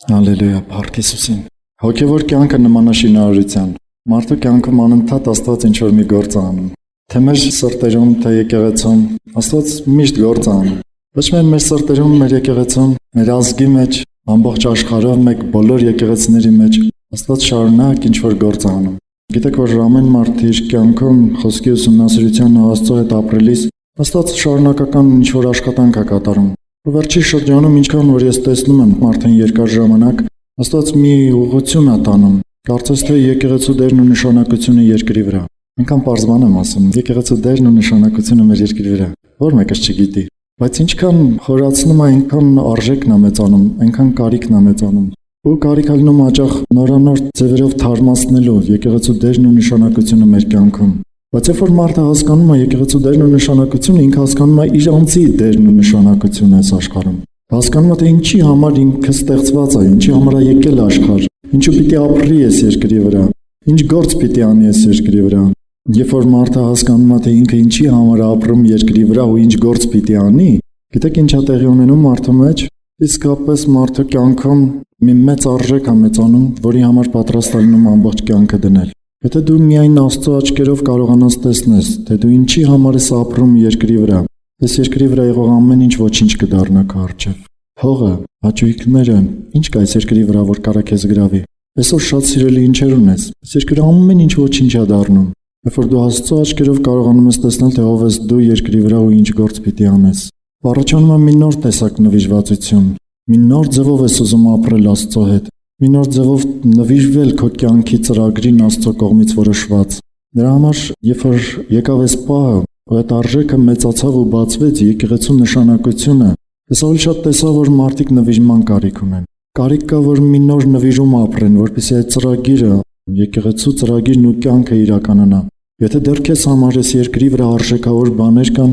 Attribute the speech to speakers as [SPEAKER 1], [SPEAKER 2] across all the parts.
[SPEAKER 1] Հալելույա, փառք Հիսուսին։ Հոգևոր կյանքը նման է շինարարության։ Մարդու կյանքում անընդհատ Աստված ինչ-որ մի գործ է անում։ Թե մեր սրտերում, թե եկեղեցում, Աստված միշտ գործ է անում։ Ոչ միայն մեր սրտերում, մեր եկեղեցում, մեր ազգի մեջ, ամբողջ աշխարհով մեկ բոլոր եկեղեցիների մեջ Աստված շարունակ ինչ-որ գործ է անում։ Գիտեք, որ ամեն մարդ իր կյանքում խոսքի ուսումնասիրության ու Աստծո հետ ապրելիս Աստված շարունակական ինչ-որ աշխատանք է կատարում։ Վերջի շրջանում ինչքան որ ես տեսնում եմ արդեն երկար ժամանակ Աստված մի ուղղություն է տանում։ Կարծես թե եկեղեցու դերն ու նշանակությունը երկրի վրա։ Այնքան պարզման եմ ասում, եկեղեցու դերն ու նշանակությունը մեր երկրի վրա։ Որ մեկս չգիտի։ Բայց ինչքան խորացնում է, այնքան արժեքն է մեծանում, այնքան կարիքն է մեծանում։ Ու կարիք ալնում հաճախ նորանոր ձևերով թարմացնելու եկեղեցու դերն ու նշանակությունը մեր կյանքում։ Բայց երբ որ մարդը հասկանում է եկեղեցու դերն ու նշանակությունը, ինքը հասկանում է իր անձի դերն ու նշանակությունը այս աշխարհում։ Հասկանում է, թե ինչի համար ինքը ստեղծված է, ինչի համար է եկել աշխարհ, ինչու պիտի ապրի այս երկրի վրա, ինչ գործ պիտի անի այս երկրի վրա։ Երբ որ մարդը հասկանում է, թե ինքը ինչի համար է ապրում երկրի վրա ու ինչ գործ պիտի անի, գիտեք ինչ է տեղի ունենում մարդու մեջ, իսկապես մարդու կյանքում մի մեծ արժեք է մեծանում, որի համար պատրաստ է լինում ամբողջ կյանքը դնել։ Եթե դու միայն Աստծո աչքերով կարողանաս տեսնես, թե դու ինչի համար ես ապրում երկրի վրա, այս երկրի վրա եղող ամեն ինչ ոչինչ կդառնա քո առջև։ Հողը, հաճույքները, ինչ կա այս երկրի վրա, որ կարա քեզ գրավի։ Այսօր շատ սիրելի ինչեր ունես։ Այս երկրը ամեն ինչ ոչինչ է դառնում։ Երբ որ դու Աստծո աչքերով կարողանում ես տեսնել, թե ով ես դու երկրի վրա ու ինչ գործ պիտի անես, առաջանում է մի նոր տեսակ նվիժվածություն, մի նոր ձևով ես ուզում ապրել Աստծո հետ։ Մի նոր ձևով նվիրվել քո կյանքի ծրագրին Աստծո կողմից որոշված։ Դրա համար, երբ որ եկավ այս պահը, ու այդ արժեքը մեծացավ ու բացվեց եկեղեցու նշանակությունը, ես ավելի շատ տեսա, որ մարդիկ նվիրման կարիք ունեն։ Կարիք կա, որ մի նոր նվիրում ապրեն, որպեսզի այդ ծրագիրը, եկեղեցու ծրագիրն ու կյանքը իրականանա։ Եթե դեռ քեզ համար այս երկրի վրա արժեքավոր բաներ կան,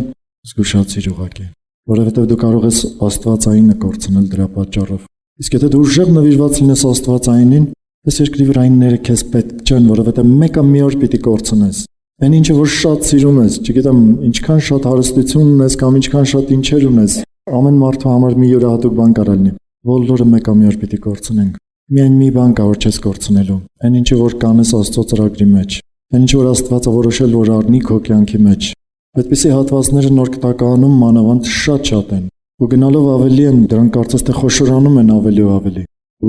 [SPEAKER 1] զգուշացիր ուղղակի, որովհետև դու կարող ես Աստվածայինը կորցնել դրա պատճառով։ Իսկ եթե դու ուժեղ նվիրված լինես Աստվածայինին, այս երկրի վրայինները քեզ պետք չեն, որովհետև մեկը մի օր պիտի կորցնես։ Այն ինչը որ շատ սիրում ես, չգիտեմ, ինչքան շատ հարստություն ունես կամ ինչքան շատ ինչեր ունես, ամեն մարդու համար մի յուրահատուկ բան կարող լինի։ Բոլորը մեկը մի օր պիտի կորցնենք։ Միայն մի բան կա, որ չես կորցնելու։ Այն ինչը որ կանես Աստծո ծրագրի մեջ, այն ինչը որ Աստված է որոշել, որ առնի քո կյանքի մեջ։ Այդպիսի հատվածները Նոր Կտակարանում մանավանդ շատ են։ Ու գնալով ավելի են, դրանք կարծես թե խոշորանում են ավելի ու ավելի։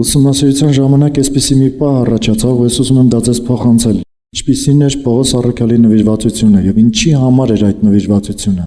[SPEAKER 1] Ուսումնասիրության ժամանակ այսպիսի մի պահ առաջացավ, ու ես ուզում եմ դա ձեզ փոխանցել։ Ինչպիսին էր Պողոս առաքյալի նվիրվածությունը եւ ինչի համար էր այդ նվիրվածությունը։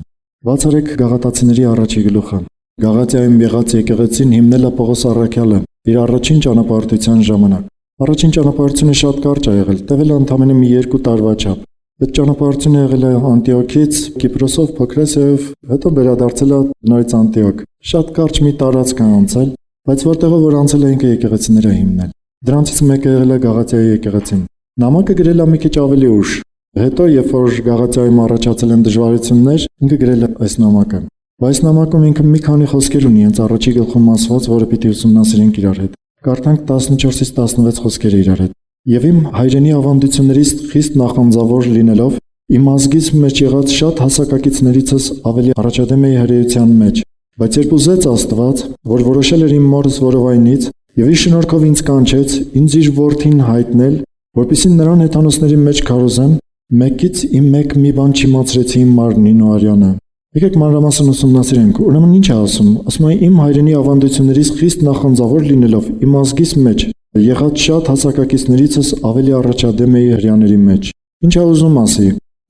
[SPEAKER 1] Բացառեք Գաղատացիների առաջի գլուխը։ Գաղատիայում եղած եկեղեցին հիմնել է Պողոս առաքյալը իր առաջին ճանապարհորդության ժամանակ։ Առաջին ճանապարհությունը շատ կարճ է եղել, տևել է ընդամենը մի 2 տարվա չափ։ Այդ ճանապարհությունը եղել է Անտիոքից, Կիպրոսով, Փոքրասիայով, հետո վերադարձել է նորից Անտիոք։ Շատ կարճ մի տարածք է անցել, բայց որտեղով որ անցել է ինքը եկեղեցիները հիմնել։ Դրանցից մեկը եղել է Գաղատիայի եկեղեցին։ Նամակը գրել է մի քիչ ավելի ուշ։ Հետո, երբ որ Գաղատիայում առաջացել են դժվարություններ, ինքը գրել է այս նամակը։ Բայց նամակում ինքը մի քանի խոսքեր ունի, հենց առաջի գլխում ասված, որը պիտի ուսումնասիրենք իրար հետ։ Կարդանք 14-ից 16 խոսքերը իրար հետ։ Եվ իմ հայրենի ավանդություններից խիստ նախանձավոր լինելով, իմ ազգից մեջ եղած շատ հասակակիցներիցս ավելի առաջադեմ էի հրեության մեջ։ Բայց երբ ուզեց Աստված, որ որոշել էր իմ մորս որովայնից, եւ իր շնորհքով ինձ կանչեց, ինձ իր որդին հայտնել, որպեսզի նրան հեթանոսների մեջ քարոզեմ, մեկից իմ մեկ մի բան չիմացրեցի իմ մարմնին ու արյանը։ Եկեք մանրամասն ուսումնասիրենք։ Ուրեմն ինչ է ասում։ Ասում է իմ հայրենի ավանդություններից խիստ նախանձավոր լինելով, իմ ազգից մեջ եղած շատ հասակակիցներիցս ավելի առաջադեմ էի հрьяաների մեջ։ Ինչ է ուզում ասի։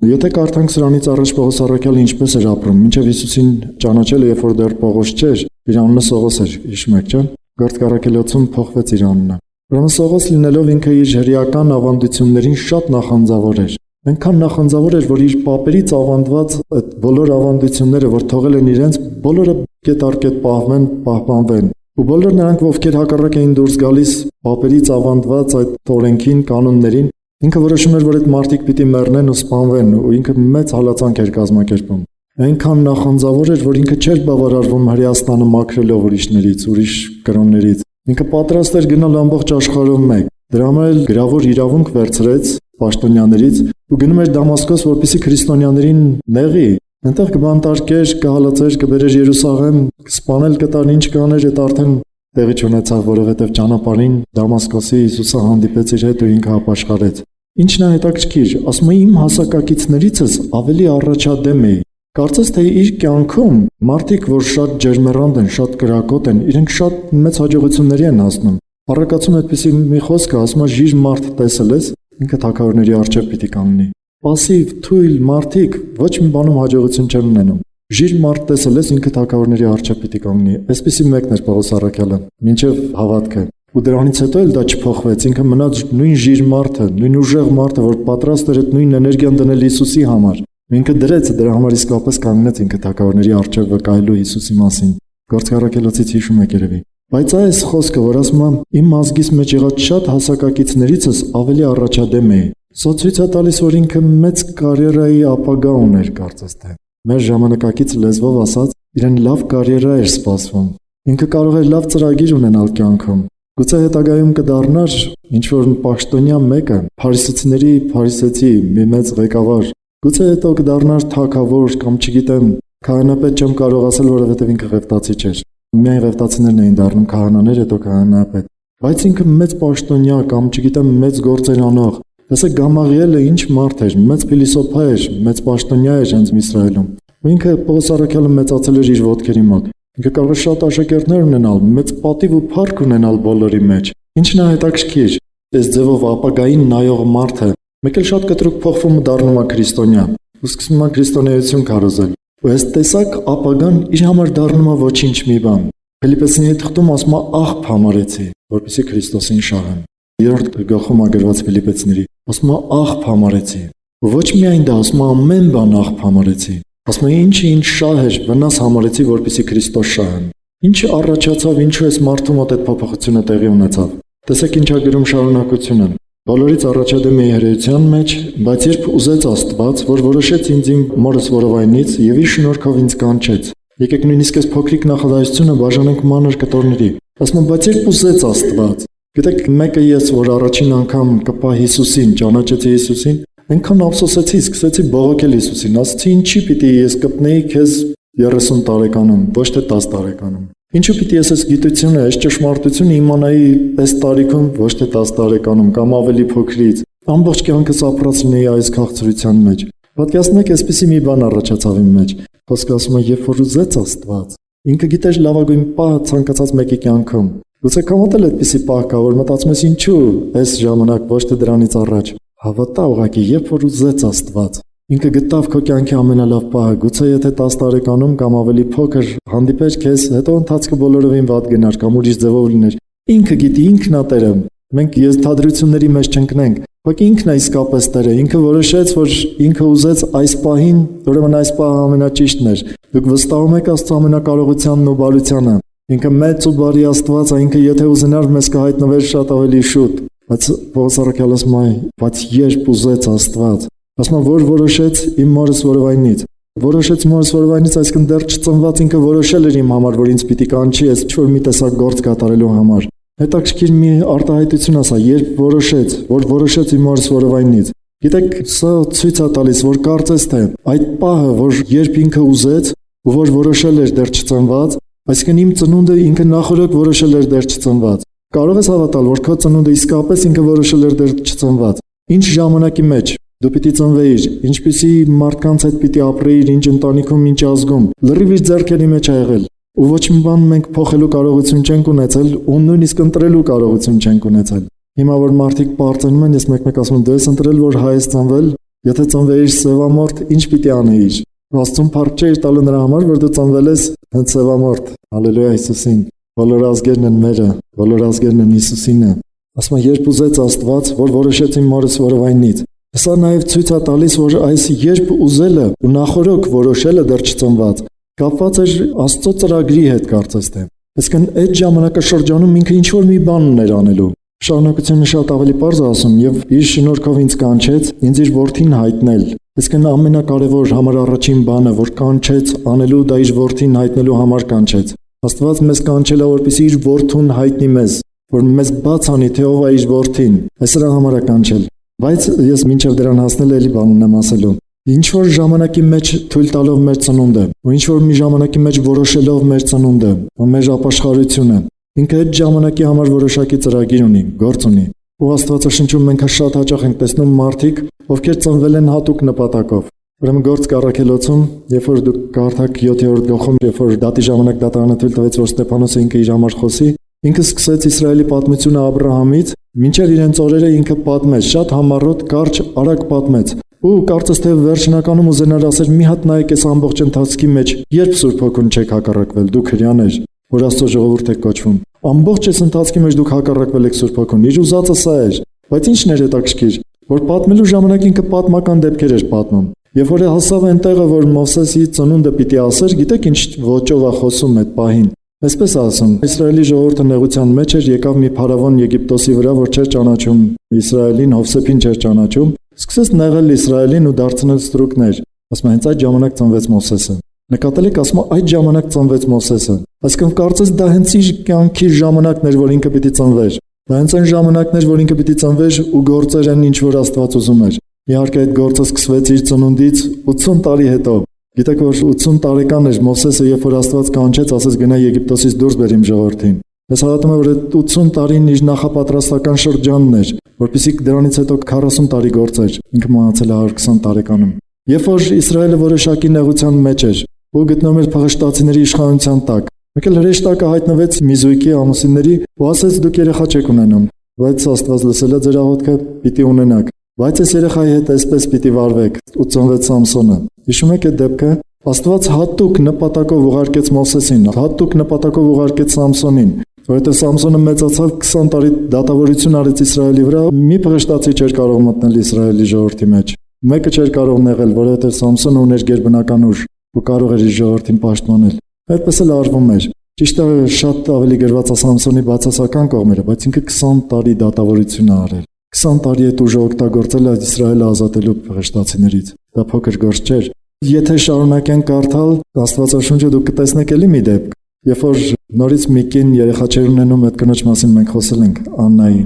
[SPEAKER 1] Եթե կարդանք սրանից առաջ Պողոս առաքյալը ինչպես էր ապրում, մինչև Հիսուսին ճանաչել, երբ որ դեռ Պողոս չէր, իր անունը Սողոս էր, հիշում եք, չէ՞։ Գործք առաքելոցում փոխվեց իր անունը։ Ուրեմն Սողոս լինելով ինքը իր հրեական ավանդություններին շատ նախանձավոր էր։ Այնքան նախանձավոր էր, որ իր պապերից ավանդված այդ բոլոր ավանդությունները, որ թողել են իրենց, բոլորը կետարկետ պահվեն, պահպանվեն։ Ու բոլոր նրանք, ովքեր հակառակ էին դուրս գալիս պապերից ավանդված այդ օրենքին, կանոններին, ինքը որոշում էր, որ այդ մարդիկ պիտի մեռնեն ու սպանվեն, ու ինքը մեծ հալածանք էր կազմակերպում։ Այնքան նախանձավոր էր, որ ինքը չէր բավարարվում Հրեաստանը մաքրելով ուրիշներից, ուրիշ կրոններից։ Ինքը պատրաստ էր գնալ ամբողջ աշխարհով մեկ։ Դրա համար էլ գրավոր իրավունք վերցրեց պաշտոնյաներից ու գնում էր Դամասկոս, որպեսզի քրիստոնյաներին նեղի։ Այնտեղ կբանտարկեր, կհալածեր, կբերեր Երուսաղեմ, կսպանել կտար, ինչ կաներ, այդ արդեն տեղի չունեցավ, որովհետև ճանապարհին Դամասկոսի Հիսուսը հանդիպեց իր հետ ու ինքը ապաշխարեց։ Ինչն է հետաքրքիր, ասում է իմ հասակակիցներիցս ավելի առաջադեմ էի։ Կարծես թե իր կյանքում մարդիկ, որ շատ ջերմեռանդ են, շատ կրակոտ են, իրենք շատ մեծ հաջողությունների են հասնում։ Առակացում այդպիսի մի խոսք է, ասում է ժիր մարդ տեսել ես, ինքը թագավորների առջև պիտի կանգնի։ Պասիվ, թույլ մարդիկ ոչ մի բանում հաջողություն չեն ունենում։ Ժիր մարդ տեսել ես, ինքը թագավորների առջև պիտի կանգնի։ Այսպիսի մեկն էր Պողոս առաքյալը, մինչև հավատքը։ Ու դրանից հետո էլ դա չփոխվեց, ինքը մնաց նույն ժիր մարդը, նույն ուժեղ մարդը, որ պատրաստ էր այդ նույն էներգիան դնել Հիսուսի համար։ Ինքը դրեց դրա համար իսկապես կանգնեց ինքը թագավորների առջև վկայելու Հիսուսի մասին։ Գործք առաքելոցից հիշում եք երևի։ Բայց այս խոսքը, որ ասում է իմ ազգիս մեջ եղած շատ հասակակիցներիցս ավելի առաջադեմ էի, սա ցույց է տալիս, որ ինքը մեծ կարիերայի ապագա ուներ, կարծես թե։ Մեր ժամանակակից լեզվով ասած, իրեն լավ կարիերա էր սպասվում։ Ինքը կարող էր լավ ծրագիր ունենալ կյանքում։ Գուցե հետագայում կդառնար ինչ-որ պաշտոնյա մեկը, փարիսեցիների փարիսեցի մի մեծ ղեկավար։ Գուցե հետո կդառնար թագավոր կամ չգիտեմ, քահանապետ չեմ կարող ասել, որովհետև ինքը ղևտացի չէր։ Միայն ղևտացիներն էին դառնում քահանաներ, հետո քահանապետ։ Բայց ինքը մեծ պաշտոնյա կամ չգիտեմ մեծ գործեր անող։ Տեսեք Գամաղիելը ինչ մարդ էր, մեծ փիլիսոփա էր, մեծ պաշտոնյա էր հենց Իսրայելում։ Ու ինքը Պողոս առաքյալը մեծացել էր իր ոտքերի մոտ։ Ինքը կարող է շատ աշակերտներ ունենալ, մեծ պատիվ ու փառք ունենալ բոլորի մեջ։ Ինչն է հետաքրքիր, այս ձևով ապագային նայող մարդը մեկ էլ շատ կտրուկ փոխվում ու դառնում է քրիստոնյա, ու սկսում է քրիստոնեություն քարոզել։ Ու այս տեսակ ապագան իր համար դառնում է ոչինչ մի բան։ Ֆիլիպպեցիների թղթում ասում է աղբ համարեցի, որպեսզի Քրիստոսին շահեմ։ 3-րդ գլխում ագրված Ֆիլիպպեցիների ասում է աղբ համարեցի։ Ու ոչ միայն դա, ասում է ամեն բան աղբ համարեցի։ Ասում է ինչ շահ էր, վնաս համարեցի, որպեսզի Քրիստոս շահեմ։ Ինչ առաջացավ, ինչու այս մարդու մոտ այդ փոփոխությունը տեղի ունեցավ։ Տեսեք ինչ է գրում շարունակությունը։ Բոլորից առաջադեմ էի հրեության մեջ, բայց երբ ուզեց Աստված, որ որոշեց ինձ իմ մորս որովայնից եւ իր շնորհքով ինձ կանչեց։ Եկեք նույնիսկ այս փոքրիկ նախադասությունը բաժանենք մանր կտորների։ Ասում եմ, բայց երբ ուզեց Աստված, գիտեք, մեկը ես, որ առաջին անգամ կպա Հիսուսին, ճանաչեցի Հիսուսին, այնքան ափսոսեցի, սկսեցի բողոքել Հիսուսին, ասացի, ինչի պիտի ես կպնեի քեզ 30 տարեկանում, ոչ թե 10 տարեկանում։ Ինչու պիտի ես այս գիտությունը, այս ճշմարտությունը իմանայի այս տարիքում, ոչ թե 10 տարեկանում կամ ավելի փոքրից։ Ամբողջ կյանքս ապրած լինեի այս քաղցրության մեջ։ Պատկերացնեք, այսպեսի մի բան առաջացավ իմ մեջ։ Խոսքը ասում է, երբ որ ուզեց Աստված, ինքը գիտեր լավագույն պահը ցանկացած մեկի կյանքում։ Գուցե կամոթել այդպիսի պահ կա, որ մտածում ես ինչու այս ժամանակ, ոչ թե դրանից առաջ։ Հավատա ուղղակի, երբ որ ուզեց Աստված, ինքը գտավ քո կյանքի ամենալավ պահը, գուցե եթե 10 տարեկանում կամ ավելի փոքր հանդիպեր քեզ, հետո ընթացքը բոլորովին վատ գնար կամ ուրիշ ձևով լիներ։ Ինքը գիտի, ինքն է Տերը։ Մենք եզրադրությունների մեջ չընկնենք, բայց ինքն է իսկապես Տերը։ Ինքը որոշեց, որ ինքը ուզեց այս պահին, ուրեմն այս պահը ամենաճիշտն էր։ Դուք վստահում եք Աստծո ամենակարողությանն ու բարությանը։ Ինքը մեծ ու բարի Աստված է, ինքը եթե ուզենար մեզ կհայտնվեր շատ ավելի շուտ։ Բայց Պողոս առաքյալը ասում է, բայց երբ ուզեց Աստված, ասում է, որ որոշեց իմ մորս որովայնից։ Որոշեց մորս որովայնից, այսինքն դեռ չծնված ինքը որոշել էր իմ համար, որ ինձ պիտի կանչի այս ինչ-որ մի տեսակ գործ կատարելու համար։ Հետաքրքիր մի արտահայտություն ասա, երբ որոշեց, որ որոշեց իմ մորս որովայնից։ Գիտեք, սա ցույց է տալիս, որ կարծես թե այդ պահը, որ երբ ինքը ուզեց ու որ որոշել էր դեռ չծնված, այսինքն իմ ծնունդը ինքը նախորդ որոշել էր դեռ չծնված։ Կարող ես հավատալ, որ քո ծնունդը իսկապես ինքը որոշել էր դեռ չծնված։ Ինչ ժամանակի մեջ դու պիտի ծնվեիր, ինչպիսի մարդկանց հետ պիտի ապրեիր, ինչ ընտանիքում, ինչ ազգում, լրիվ իր ձեռքերի մեջ ա եղել։ Ու ոչ մի բան մենք փոխելու կարողություն չենք ունեցել, ու նույնիսկ ընտրելու կարողություն չենք ունեցել։ Հիմա որ մարդիկ պարծենում են, ես մեկ-մեկ ասում եմ, դու ես ընտրել, որ հայ ես ծնվել, եթե ծնվեիր սևամորթ, ինչ պիտի անեիր։ Աստծուն փառք չէիր տալու նրա համար, որ դու ծնվել ես հենց սևամորթ։ Հալելույա Հիսուսին։ Բոլոր ազգերն են մերը, բոլոր ազգերն են Հիսուսինը։ Ասում եմ, երբ ուզեց Աստված, որ որոշեց իմ մորս որովայնից։ Սա նաև ցույց է տալիս, որ այս երբ ուզելը ու նախորոք որոշելը դեռ չծնված կապված էր Աստծո ծրագրի հետ, կարծես թե։ Այսինքն այդ ժամանակաշրջանում ինքը ինչ-որ մի բան ուներ անելու։ Շարունակությունը շատ ավելի պարզ է ասում, եւ իր շնորհքով ինձ կանչեց, ինձ իր որդին հայտնել։ Այսինքն ամենակարևոր համար առաջին բանը, որ կանչեց անելու, դա իր որդին հայտնելու համար կանչեց։ Աստված մեզ կանչել է, որպեսզի իր որդուն հայտնի մեզ, որ մեզ բաց անի, թե ով է իր որդին։ Այս դրա համար է կանչել։ Բայց ես մինչև դրան հասնել էլի բան ունեմ ասելու։ Ինչ որ ժամանակի մեջ թույլ տալով մեր ծնունդը, ու ինչ որ մի ժամանակի մեջ որոշելով մեր ծնունդը, ու մեր ապաշխարությունը, Ինքը այդ ժամանակի համար որոշակի ծրագիր ունի, գործ ունի։ Ու Աստվածաշնչում մենք շատ հաճախ ենք տեսնում մարդիկ, ովքեր ծնվել են հատուկ նպատակով։ Ուրեմն Գործ Առաքելոցում, երբ որ դուք կարդաք 7-րդ գլխում, երբ որ դատի ժամանակ դատարանը թույլ տվեց, որ Ստեփանոսը ինքը իր համար խոսի, ինքը սկսեց Իսրայելի պատմությունը Աբրահամից, մինչև իրենց օրերը ինքը պատմեց, շատ համառոտ, կարճ, արագ պատմեց։ Ու կարծես թե վերջնականում ուզենար ասել՝ մի հատ նայեք այս ամբողջ ընթացքի մեջ, երբ Սուրբ Հոգուն չեք հակառակվել, դուք հրյաներ, որ Աստծո ժողովուրդ եք կոչվում։ Ամբողջ այս ընթացքի մեջ դուք հակառակվել եք Սուրբ Հոգուն։ Իր ուզածը սա էր, բայց ինչն էր հետաքրքիր, որ պատմելու ժամանակ ինքը պատմական դեպքեր էր պատմում։ Երբ որ հասավ այնտեղը, որ Մովսեսի ծնունդը պիտի ասեր, գիտեք ինչ ոճով է խոսում այդ պահին։ Այսպես ասում, Իսրայելի ժողովուրդը նեղության մեջ էր, եկավ մի փարավոն Եգիպտոսի վրա, որ չէր ճանաչում Իսրայելին, Հովսեփին չէր ճանաչում, սկսեց նեղել Իսրայելին ու դարձնել ստրուկներ։ Ասում հենց այդ ժամանակ ծնվեց Մովսեսը։ Նկատել եք, ասում այդ ժամանակ ծնվեց Մովսեսը։ Այսինքն կարծես դա հենց իր կյանքի ժամանակն էր, որ ինքը պիտի ծնվեր։ Դա հենց այն ժամանակն էր, որ ինքը պիտի ծնվեր ու գործեր այն, ինչ որ Աստված ուզում էր։ Իհարկե այդ գործը սկսվեց իր ծնունդից 80 տարի հետո։ Գիտեք, որ 80 տարեկան էր Մովսեսը, երբ որ Աստված կանչեց, ասեց գնա Եգիպտոսից դուրս բեր իմ ժողովրդին։ Ես հավատում եմ, որ այդ 80 տարին իր նախապատրաստական շրջանն էր, որպեսզի դրանից հետո 40 տարի գործեր։ Ինքը մահացել է 120 տարեկանում։ Երբ որ Իսրայելը որոշակի նեղության մեջ էր ու գտնվում էր փղշտացիների իշխանության տակ, մեկ էլ հրեշտակը հայտնվեց մի զույգի ամուսինների ու ասեց՝ դուք երեխա չեք ունենում, բայց Աստված լսել է ձեր աղոթքը, պիտի ունենաք։ Բայց այս երեխայի հետ այսպես պիտի վարվեք, ու ծնվեց Սամսոնը։ Հիշում եք այդ դեպքը։ Աստված հատուկ նպատակով ուղարկեց Մովսեսին, հատուկ նպատակով ուղարկեց Սամսոնին, որովհետև Սամսոնը մեծացավ 20 տարի դատավորություն արեց Իսրայելի վրա, մի փղշտացի չէր կարող մտնել Իսրայելի ժողովրդի մեջ։ Մեկը չէր կարող նեղել, որովհետև Սամսոնը ուներ գերբնական ուժ ու կարող էր իր ժողովրդին պաշտպանել։ Այդպես էլ արվում էր։ Ճիշտ է, շատ ավելի գրված է Սամսոնի բացասական կողմերը, բայց ինքը 20 տարի դատավորություն է արել։ 20 տարի այդ ուժը օգտագործել է Իսրայելը ազատելու փղշտացիներից։ Դա փոքր գործ չէր։ Եթե շարունակենք կարդալ Աստվածաշունչը, դուք կտեսնեք էլի մի դեպք, երբ որ նորից մի կին երեխա չէր ունենում, այդ կնոջ մասին մենք խոսել ենք, Աննայի։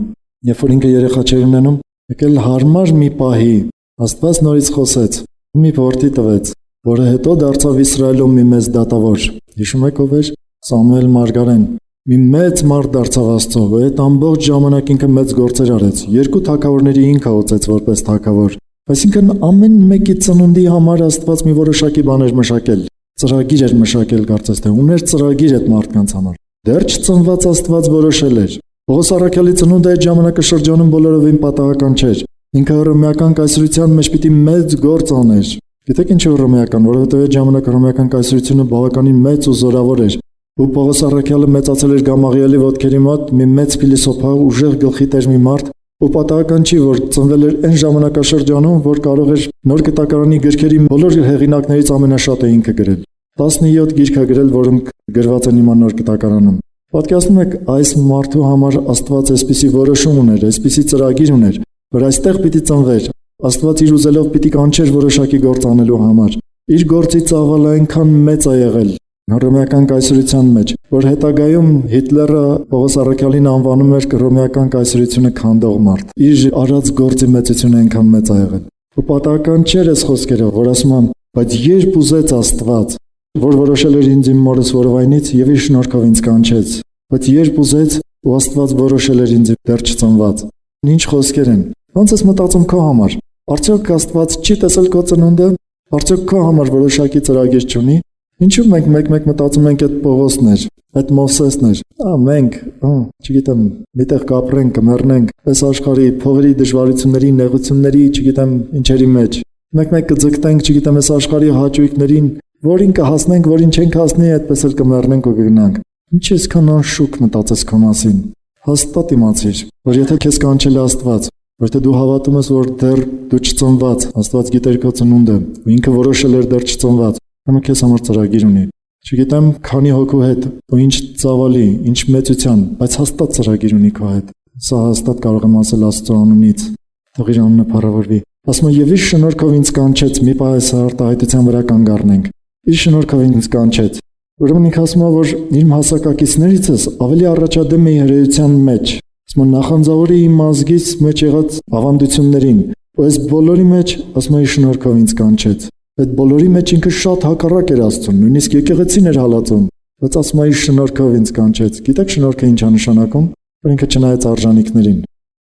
[SPEAKER 1] Երբ որ ինքը երեխա չէր ունենում, եկել հարմար մի պահի Աստված նորից խոսեց, մի որդի տվեց, որը հետո դարձավ Իսրայելում մի մեծ դատավոր։ Հիշում եք ով էր? Սամուել Մարգարեն։ Մի մեծ մարդ դարձավ Աստծո, ու այդ ամբողջ ժամանակ ինքը մեծ գործեր արեց։ Երկու թագավորների ինքը օծեց որպես թագավոր։ Այսինքն ամեն մեկի ծնունդի համար Աստված մի որոշակի բան էր մշակել։ Ծրագիր էր մշակել, կարծես թե ուներ ծրագիր այդ մարդկանց համար։ Դեռ չծնված Աստված որոշել էր։ Պողոս առաքյալի ծնունդը այդ ժամանակաշրջանում բոլորովին պատահական չէր։ Ինքը հռոմեական կայսրության մեջ պիտի մեծ գործ աներ։ Գիտեք ինչու հռոմեական, որովհետև այդ ժամանակ հռոմեական կայսրությունը բավականին մեծ ու զորավոր էր։ Ու Պողոս առաքյալը մեծացել էր Գամաղիելի ոտքերի մոտ, մի մեծ փիլիսոփա, ուժեղ գլխի տեր մի մարդ, ու պատահական չի, որ ծնվել էր այն ժամանակաշրջանում, որ կարող էր նոր գտակարանի գրքերի բոլոր հեղինակներից ամենաշատը ինքը գրել։ 17 գիրք է գրել, որոնք գրված են հիմա նոր գտակարանում։ Պատկերացնում եք, այս մարդու համար Աստված այսպիսի որոշում ուներ, այսպիսի ծրագիր ուներ, որ այստեղ պիտի ծնվեր։ Աստված իր ուզելով պիտի կանչեր որոշակի գործ անելու համար։ Իր գործի ծավալը այնքան մեծ է եղել հռոմեական կայսրության մեջ, որ հետագայում Հիտլերը Պողոս առաքյալին անվանում էր հռոմեական կայսրությունը քանդող մարդ։ Իր արած գործի մեծությունը այնքան մեծ է եղել։ Ու պատահական չէր այս խոսքերը, որ ասում են, բայց երբ ուզեց Աստված, որ որոշել էր ինձ իմ մորս որովայնից եւ իր շնորհքով ինձ կանչեց, բայց երբ ուզեց ու Աստված որոշել էր ինձ դեռ չծնված։ Ինչ խոսքեր են։ Ոնց ես մտածում քո համար։ Արդյոք Աստված չի տեսել քո ծնունդը։ Արդյոք քո համար որոշակի ծրագիր չունի։ Ինչու մենք մեկ-մեկ մտածում ենք այդ Պողոսն էր, այդ Մովսեսն էր։ Մենք, չգիտեմ, միտեղ կապրենք, կմեռնենք, այս աշխարհի փողերի դժվարությունների, նեղությունների, չգիտեմ, ինչերի մեջ։ Մեկ-մեկ կձգտենք, չգիտեմ, այս աշխարհի հաճույքներին, որին կհասնենք, որին չենք հասնի, այդպես էլ կմեռնենք ու կգնանք։ Ինչ այսքան անշուք մտածես քո մասին։ Հաստատ իմացիր, որ եթե քեզ կանչել է Աստված, որտեղ դու հավատում ես, որ դեռ դու չծնված, Աստված գիտեր քո ծնունդը, ու ինքը որոշել էր դեռ չծնված, ուրեմն քեզ համար ծրագիր ունի։ Չգիտեմ քանի հոգու հետ, ու ինչ ծավալի, ինչ մեծության, բայց հաստատ ծրագիր ունի քո հետ։ Սա հաստատ կարող եմ ասել Աստծո անունից։ Թող իր անունը փառավորվի։ Ասում է, եւ իր շնորհքով ինձ կանչեց, մի պահ այս արտահայտության վրա կանգ առնենք։ Իր շնորհքով ինձ կանչեց։ Ուրեմն ինքը ասում է, որ իր հասակակիցներիցս ավելի առաջադեմ է հրեության մեջ։ Ասում է, նախանձավորի իմ ազգից մեջ եղած ավանդություններին, ու այս բոլորի մեջ, ասում է, իր շնորհքով ինձ կանչեց։ Այդ բոլորի մեջ ինքը շատ հակառակ էր Աստծուն, նույնիսկ եկեղեցին էր հալածում, բայց ասում է իր շնորհքով ինձ կանչեց։ Գիտեք շնորհքը ինչ է նշանակում, որ ինքը չնայեց արժանինքներին։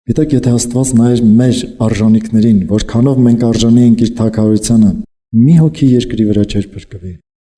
[SPEAKER 1] Գիտեք, եթե Աստված նայեր մեր արժանինքներին, որքանով մենք արժանի ենք իր թագավորությանը, մի հոգի երկրի վրա չէր փրկվի։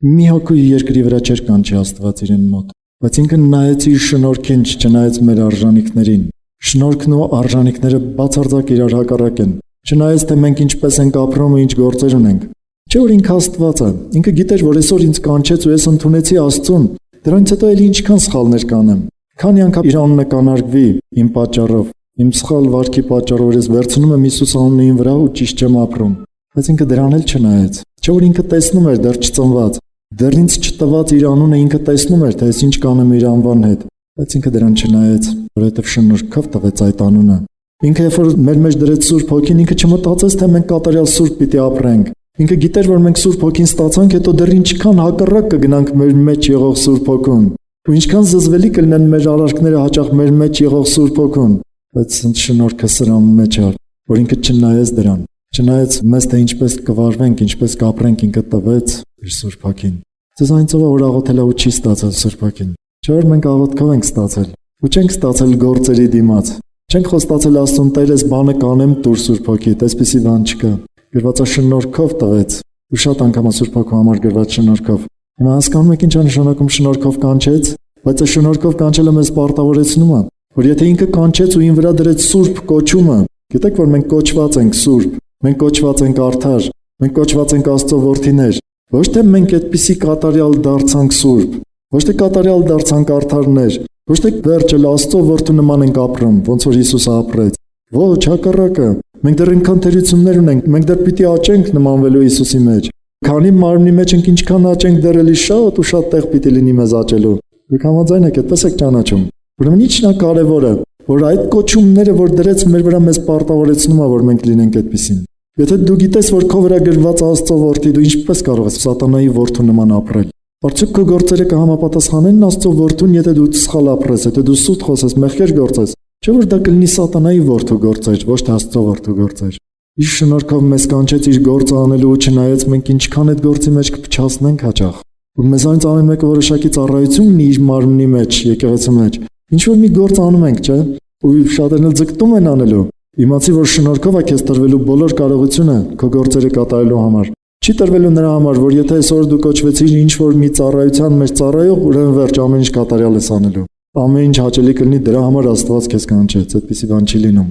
[SPEAKER 1] Մի հոգի երկրի վրա չէր կանչի Աստված իրեն մոտ, բայց ինքը նայեց իր շնորհքին, չնայեց մեր արժանինքներին։ Շնորհքն ու արժանինքները բացարձակ իրար հակառակ են։ Չնայած թե մենք ինչպես ենք ապրում ու ինչ գործեր ունենք։ Չէ՞ որ ինքը Աստված է։ Ինքը գիտեր, որ այսօր ինձ կանչեց ու ես ընդունեցի Աստծուն։ Դրանից հետո էլի ինչքան սխալներ կանեմ։ Քանի անգամ իր անունը կանարգվի իմ պատճառով, իմ սխալ վարքի պատճառով ես վերցնում եմ Հիսուս անունին վրա ու ճիշտ չեմ ապրում։ Բայց ինքը դրան էլ չնայեց։ Չէ՞ որ ինքը տեսնում էր դեռ չծնված։ Դեռ ինձ չտված իր անունը ինքը տեսնում էր, թե ես ինչ կանեմ իր անվան հետ։ Բայց ինքը դրան չնայեց, որովհետև շնորհքով տվեց այդ անունը։ Ինքը երբ որ մեր մեջ դրեց Սուրբ Հոգին, ինքը չմտածեց, թե մենք կատարյալ սուրբ պիտի ապրենք։ Ինքը գիտեր, որ մենք Սուրբ Հոգին ստացանք, հետո դեռ ինչքան հակառակ կգնանք մեր մեջ եղող Սուրբ Հոգուն։ Ու ինչքան զզվելի կլինեն մեր արարքները հաճախ մեր մեջ եղող Սուրբ Հոգուն։ Բայց շնորհքը սրան մեջ էր, որ ինքը չնայեց դրան։ Չնայած մեզ թե ինչպես կվարվենք, ինչպես կապրենք, ինքը տվեց իր Սուրբ Հոգին։ Ձեզ այն ծովը, որ աղոթել ու չի ստացել Սուրբ Հոգին։ Չէ՞ որ մենք աղոթքով ենք ստացել, ու չենք ստացել գործերի դիմաց։ Չենք խոստացել Աստծուն Տեր, ես բանը կանեմ տուր Սուրբ Հոգի, այսպեսի բան չկա։ Գրվածա շնորհքով տվեց, ու շատ անգամ Սուրբ Հոգու համար գրված շնորհքով։ Հիմա հասկանում եք ինչ է նշանակում շնորհքով կանչեց, բայց այս շնորհքով կանչելը մեզ պարտավորեցնում է, որ եթե ինքը կանչեց ու ին վրա դրեց Սուրբ կոչումը, գիտեք որ մենք կոչված ենք Սուրբ, մենք կոչված ենք արդար, մենք կոչված ենք Աստծո որդիներ։ Ոչ թե մենք այդպիսի կատարյալ դարձանք Սուրբ, ոչ թե կատարյալ դարձանք արդարներ, ոչ թե վերջել Աստծո որդու նման ենք ապրում, ոնց որ Հիսուսը ապրեց։ Ոչ, հակառակը, մենք դեռ այնքան թերություններ ունենք, մենք դեռ պիտի աճենք նմանվելու Հիսուսի մեջ։ Քանի մարմնի մեջ ենք, ինչքան աճենք, դեռ էլի շատ ու շատ տեղ պիտի լինի մեզ աճելու։ Դուք համաձայն եք, այդպես եք ճանաչում։ Ուրեմն ի՞նչն է կարևորը, որ այդ կոչումները, որ դրեց մեր վրա, մեզ պարտավորեցնում է, որ մենք լինենք այդպիսին։ Եթե դու գիտես, որ քո վրա գրված Աստծո որդի, դու ինչպես կարող ես սատանայի որդու նման ապրել։ Արդյոք քո գործերը կհամապատասխանեն Աստծո որդուն, եթե դու սխալ ապրես, եթե դու սուտ խոսես, մեղքեր գործես։ Չէ՞ որ դա կլինի սատանայի որդու գործեր, ոչ թե Աստծո որդու գործեր։ Իր շնորհքով մեզ կանչեց իր գործը անելու ու չնայած մենք ինչքան այդ գործի մեջ կփչացնենք հաճախ։ Ու մեզ այնց ամեն մեկը որոշակի ծառայություն ունի իր մարմնի մեջ, եկեղեցու մեջ։ Ինչ որ մի գործ անում ենք, չէ՞։ Ու շատերն էլ ձգտում են անելու։ Իմացի որ շնորհքով է քեզ տրվելու բոլոր կարողությունը քո գործերը կատարելու համար։ Չի տրվելու նրա համար, որ եթե այսօր դու կոչվեցիր ինչ որ մի ծառայության մեջ ծառայող, ուրեմն վերջ ամեն ինչ կատարյալ ես անելու։ Ամեն ինչ հաճելի կլինի, դրա համար Աստված քեզ կանչեց, այդպիսի բան չի լինում։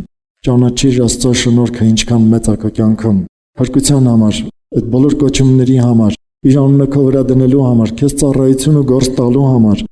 [SPEAKER 1] Ճանաչիր Աստծո շնորհքը ինչքան մեծ է քո կյանքում։ Փրկության համար, այդ բոլոր կոչումների համար, իր անունը քո վրա դնելու համար, քեզ ծառայություն ու գործ տալու համար։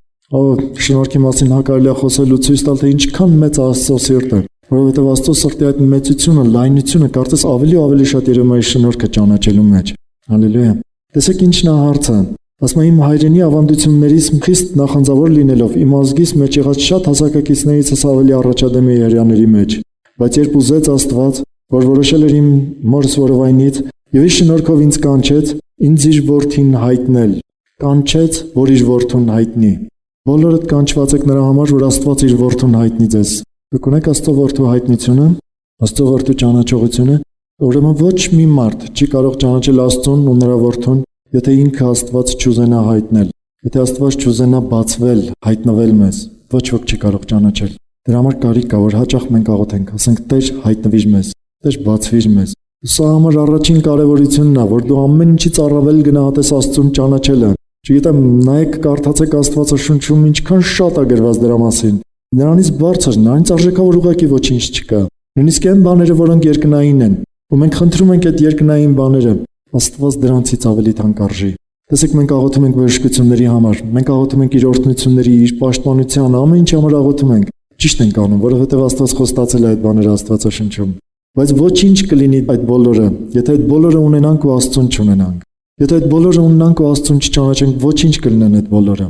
[SPEAKER 1] Շնորհքի մասին հակարելի է խոսել ու ցույց տալ, թե ինչքան մեծ է Աստծո սիրտը, որովհետև Աստծո սրտի այդ մեծությունը, լայնությունը կարծես ավելի ու ավելի շատ երևում է իր շնորհքը ճանաչելու մեջ։ Հալելույա։ Տեսեք ինչն է հարցը։ Ասում եմ իմ հայրենի ավանդություններից խիստ նախանձավոր լինելով իմ ազգիս մեջ եղած շատ հասակակիցներիցս ավելի առաջադեմ է հрьяաների մեջ, բայց երբ ուզեց Աստված, որ որոշել էր իմ մորս որովայնից եւ իր շնորհքով ինձ կանչեց, ինձ իր որդին հայտնել, կանչեց, որ իր որդուն հայտնի։ Բոլորդ կանչված եք նրա համար, որ Աստված իր որդուն հայտնի ձեզ։ Դուք ունեք Աստծո որդու հայտնությունը, Աստծո որդու ճանաչողությունը, ուրեմն ոչ մի մարդ չի կարող ճանաչել Աստծուն ու նրա որդուն, եթե ինքը Աստված չուզենա հայտնել, եթե Աստված չուզենա բացվել, հայտնվել մեզ, ոչ ոք չի կարող ճանաչել։ Դրա համար կարիք կա, որ հաճախ մենք աղոթենք, ասենք Տեր հայտնվիր մեզ, Տեր բացվիր մեզ։ Սա համար առաջին կարևորությունն է, որ դու ամեն ինչից առավել գնահատես Աստծուն ճանաչելը։ Չգիտեմ, նայեք, կարդացեք Աստվածաշունչում ինչքան շատ է գրված դրա մասին։ Նրանից բարձր, նրանից արժեքավոր ուղղակի ոչինչ չկա։ Նույնիսկ այն բաները, որոնք երկնային են, ու մենք խնդրում ենք այդ երկնային բաները, Աստված դրանցից ավելի թանկարժի։ Տեսեք, մենք աղոթում ենք բժշկությունների համար, մենք աղոթում ենք իր օրհնությունների, իր պաշտպանության, ամեն ինչ համար աղոթում ենք։ Ճիշտ ենք անում, որովհետև Աստված խոստացել է այդ բաները Աստվածաշնչում։ Բայց ոչինչ կլինի այդ բոլորը, եթե այդ բոլորը ունենանք ու Աստծուն չունենանք։ Եթե այդ բոլորը ունենանք ու Աստծուն չճանաչենք, ոչինչ կլինեն այդ բոլորը։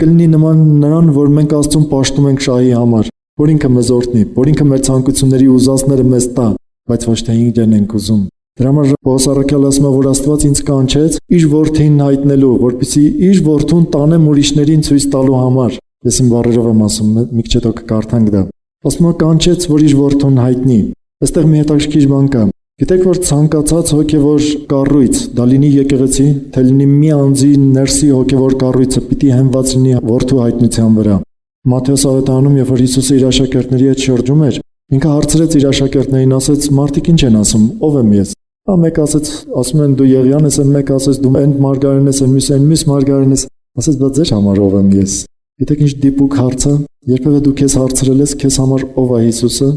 [SPEAKER 1] Կլինի նման նրան, որ մենք Աստծուն պաշտում ենք շահի համար, որ ինքը մեզ օրհնի, որ ինքը մեր ցանկությունների ուզածները մեզ տա, բայց ոչ թե ինքն ենք ուզում։ Դրա համար Պողոս առաքյալը ասում է, որ Աստված ինձ կանչեց իր որդին հայտնելու, որպեսզի իր որդուն տանեմ ուրիշներին ցույց տալու համար։ Ես իմ բառերով եմ ասում, մի քիչ հետո կկարդանք դա։ Ասում է կանչեց, որ իր որդուն հայտնի։ Այստեղ մի հետաքրքիր բան կա։ Գիտեք, որ ցանկացած հոգևոր կառույց, դա լինի եկեղեցի, թե լինի մի անձի ներսի հոգևոր կառույցը պիտի հենված լինի որդու հայտնության վրա։ Մատթեոս ավետարանում, երբ որ Հիսուսը իր աշակերտների հետ շրջում էր, ինքը հարցրեց իր աշակերտներին, ասեց. «Մարդիկ ինչ են ասում, ով եմ ես»։ Մեկ ասեց, ասում են դու Եղիան ես, մեկ ասեց դու այն Մարգարեն ես, մյուս Մարգարեն ես։ Ասեց, բայց ձեր համար ով եմ ես։ Գիտեք ինչ դիպուկ հարցը, երբևէ դու քեզ հարցրել ես քեզ համար ով է Հիսուսը։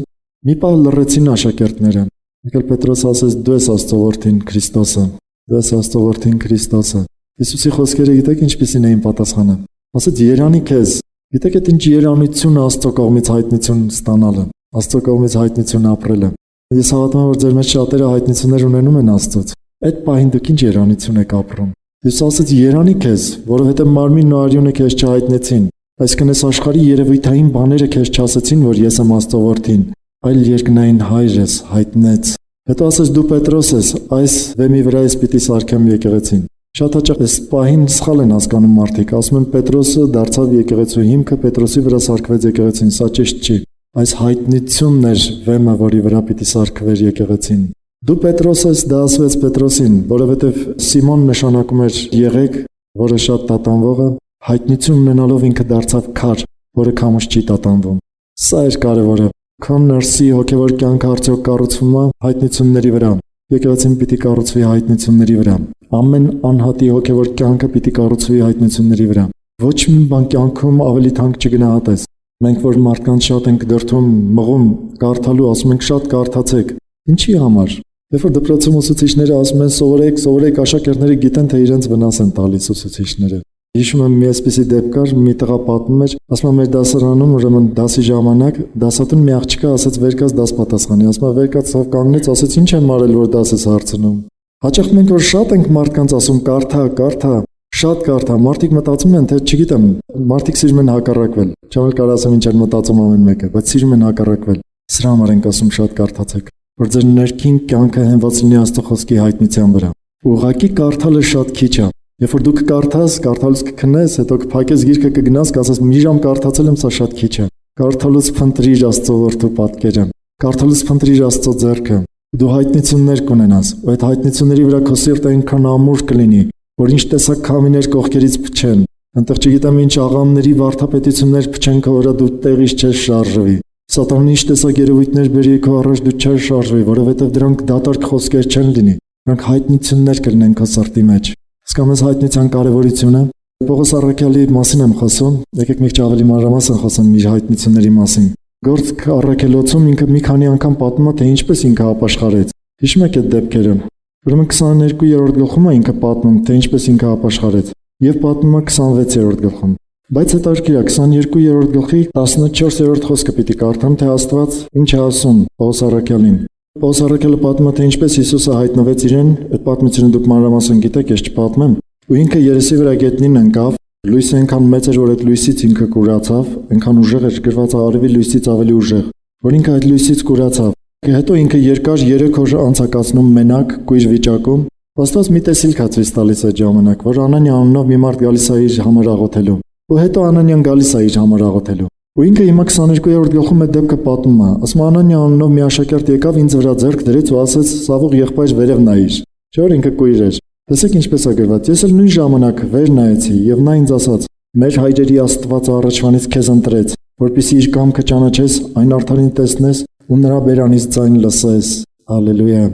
[SPEAKER 1] Մի պահ լռեցին աշակերտները։ Եկել Պետրոս ասեց, դու ես Աստծո որդին Քրիստոսը։ Դու ես Աստծո որդին Քրիստոսը։ Հիսուսի խոսքերը գիտեք ինչպիսին էին պատասխանը։ Ասեց, երանի քեզ։ Գիտեք այդ ինչ երանություն Աստծո կողմից հայտնություն ստանալը, Աստծո կողմից հայտնություն ապրելը։ Ես հավատում եմ, որ ձեր մեջ շատերը հայտնություններ ունենում են Աստծոց։ Այդ պահին դուք ինչ երանություն եք ապրում։ Հիսուս ասեց, երանի քեզ, որովհետև մարմինն ու արյունը քեզ չհայտնեցին, այսինքն այս աշխարհի երևույթային բաները քեզ չասեցին, որ ես եմ Աստծո որդին, այլ երկնային Հայրս հայտնեց։ Հետո ասեց, դու Պետրոս ես, այս վեմի վրա ես պիտի սարքեմ եկեղեցին։ Շատ հաճախ այս պահին սխալ են հասկանում մարդիկ, ասում են Պետրոսը դարձավ եկեղեցու հիմքը, Պետրոսի վրա սարքվեց եկեղեցին, սա ճիշտ չի։ Այս հայտնությունն էր վեմը, որի վրա պիտի սարքվեր եկեղեցին։ Դու Պետրոս ես, դա ասվեց Պետրոսին, որովհետև Սիմոն նշանակում էր եղեք, որը շատ տատանվողը, հայտնություն ունենալով ինքը դարձավ քար, որը քամուց չի տատանվում։ Սա էր կարևորը։ Քո ներսի հոգևոր կյանքը արդյոք կառուցվում է հայտնությունների վրա։ Եկեղեցին պիտի կառուցվի հայտնությունների վրա։ Ամեն անհատի հոգևոր կյանքը պիտի կառուցվի հայտնությունների վրա։ Ոչ մի բան կյանքում ավելի թանկ չգնահատես։ Մենք որ մարդկանց շատ ենք դրթում, մղում, կարդալու, ասում ենք շատ կարդացեք։ Ինչի համար։ Երբ որ դպրոցում ուսուցիչները ասում են սովորեք, աշակերտները գիտեն, թե իրենց վնաս են տալիս ուսուցիչները։ Հիշում եմ մի այսպիսի դեպք կար, մի տղա պատմում էր, ասում է մեր դասարանում, ուրեմն դասի ժամանակ դասատուն մի աղջիկա ասեց վերկաց դաս պատասխանի, ասում է վերկաց ցավ կանգնեց, ասեց ինչ եմ արել որ դաս ես հարցնում։ Հաճախ մենք որ շատ ենք մարդկանց ասում կարդա, շատ կարդա, մարդիկ մտածում են, թե չգիտեմ, մարդիկ սիրում են հակառակվել։ Չեմ էլ կարող ասեմ ինչ են մտածում ամեն մեկը, բայց սիրում են հակառակվել։ Սրա համար ենք ասում շատ կարդացեք, որ ձեր ներքին կյանքը հենված լինի Աստծո խոսքի հայտնության վրա։ Ուղղակի կարդալը շատ քիչ է։ Երբ որ դու կկարդաս, կարդալուց կքնես, հետո կփակես գիրքը կգնաս, կասես մի ժամ կարդացել եմ, սա շատ քիչ է։ Կարդալուց փնտրիր Աստծո որդու պատկերը, կարդալուց փնտրիր Աստծո ձեռքը։ Դու հայտնություններ կունենաս, ու այդ հայտնությունների վրա քո սիրտը այնքան ամուր կլինի, որ ինչ տեսակ քամիներ կողքերից փչեն, այնտեղ չգիտեմ ինչ աղամների վարդապետություններ փչեն քո վրա, դու տեղից չես շարժվի։ Սատանան ինչ տեսակ երևույթներ բերի քո առաջ, դու չես շարժվի, որովհետև դրանք դատարկ խոսքեր չեն լինի, դրանք հայտնություններ կլինեն քո սրտի մեջ։ Հասկանում ես հայտնության կարևորությունը։ Պողոս առաքյալի մասին եմ խոսում, եկեք մի քիչ ավելի մանրամասն խոսեմ իր հայտնությունների մասին։ Գործք առաքելոցում ինքը մի քանի անգամ պատմում է, թե ինչպես ինքը ապաշխարեց։ Հիշում եք այդ դեպքերը։ Ուրեմն 22-րդ գլխում է ինքը պատմում, թե ինչպես ինքը ապաշխարեց, եւ պատմում է 26-րդ գլխում։ Բայց հետաքրքիր է 22-րդ գլխի 14-րդ խոսքը պիտի կարդամ, թե Աստված ինչ է ասում Պողոս առաքյալին։ Պողոս առաքյալը պատմում է, թե ինչպես Հիսուսը հայտնվեց իրեն, այդ պատմությունը դուք մանրամասն գիտեք, ես չպատմեմ։ Ու ինքը երեսի վրա գետնին ընկավ, լույսը այնքան մեծ էր, որ այդ լույսից ինքը կուրացավ, այնքան ուժեղ էր, գրված արևի լույսից ավելի ուժեղ, որ ինքը այդ լույսից կուրացավ։ Հետո ինքը երկար 3 օր անցակացնում մենակ, կույր վիճակում։ Աստված մի տեսիլք է ցույց տալիս այդ ժամանակ, որ Անանիա անունով մի մարդ գալիս է իր համար աղոթելու։ Ու հետո Անանիան գալիս է իր համար աղոթելու։ Ու ինքը հիմա 22-րդ գլխում այդ դեպքը պատմում է։ Ասում Անանիա անունով մի աշակերտ եկավ ինձ վրա ձեռք դրեց ու ասեց «Սավուղ եղբայր վերև նայիր»։ Չէ՞ որ ինքը կույր էր։ Տեսեք ինչպես է գրված։ Ես էլ նույն ժամանակ վեր նայեցի եւ նա ինձ ասաց. «Մեր հայրերի Աստվածը առաջվանից քեզ ընտրեց, որպեսզի իր կամքը ճանաչես, այն արդարին տեսնես ու նրա բերանից ձայն լսես»։ Հալելույա։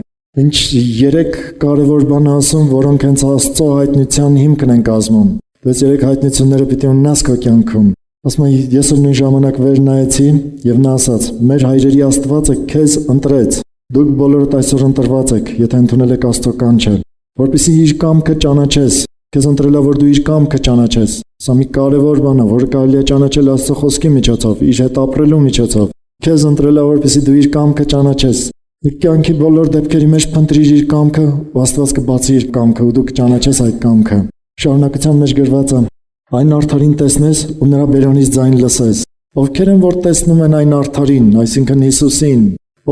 [SPEAKER 1] Ինչ 3 կարևոր բան ասում, որոնք հենց Աստծո հայտնության հիմքն են կազմում։ Դες 3 հայտնությունները պիտի ունենաս քո կյանքում։ Ասում եմ, ես էլ նույն ժամանակ վեր նայեցի եւ նա ասաց. «Մեր հայրերի Աստվածը քեզ ընտրեց։ Դուք բոլորդ այսօր ընտրված եք, եթե ընդունել եք Աստծո կանչը, որպեսզի իր կամքը ճանաչես։ Քեզ ընտրել է, որ դու իր կամքը ճանաչես։ Սա մի կարևոր բան է, որը կարելի է ճանաչել Աստծո խոսքի միջոցով, իր հետ ապրելու միջոցով։ Քեզ ընտրել է, որպեսզի դու իր կամքը ճանաչես։ Իր կյանքի բոլոր դեպքերի մեջ փնտրիր իր կամքը, ու Աստված կբացի իր կամքը, ու դու կճանաչես այդ կամքը։ Շարունակության մեջ գրված է. «Այն արդարին տեսնես ու նրա բերանից ձայն լսես»։ Ովքեր են որ տեսնում են այն արդարին, այսինքն Հիսուսին։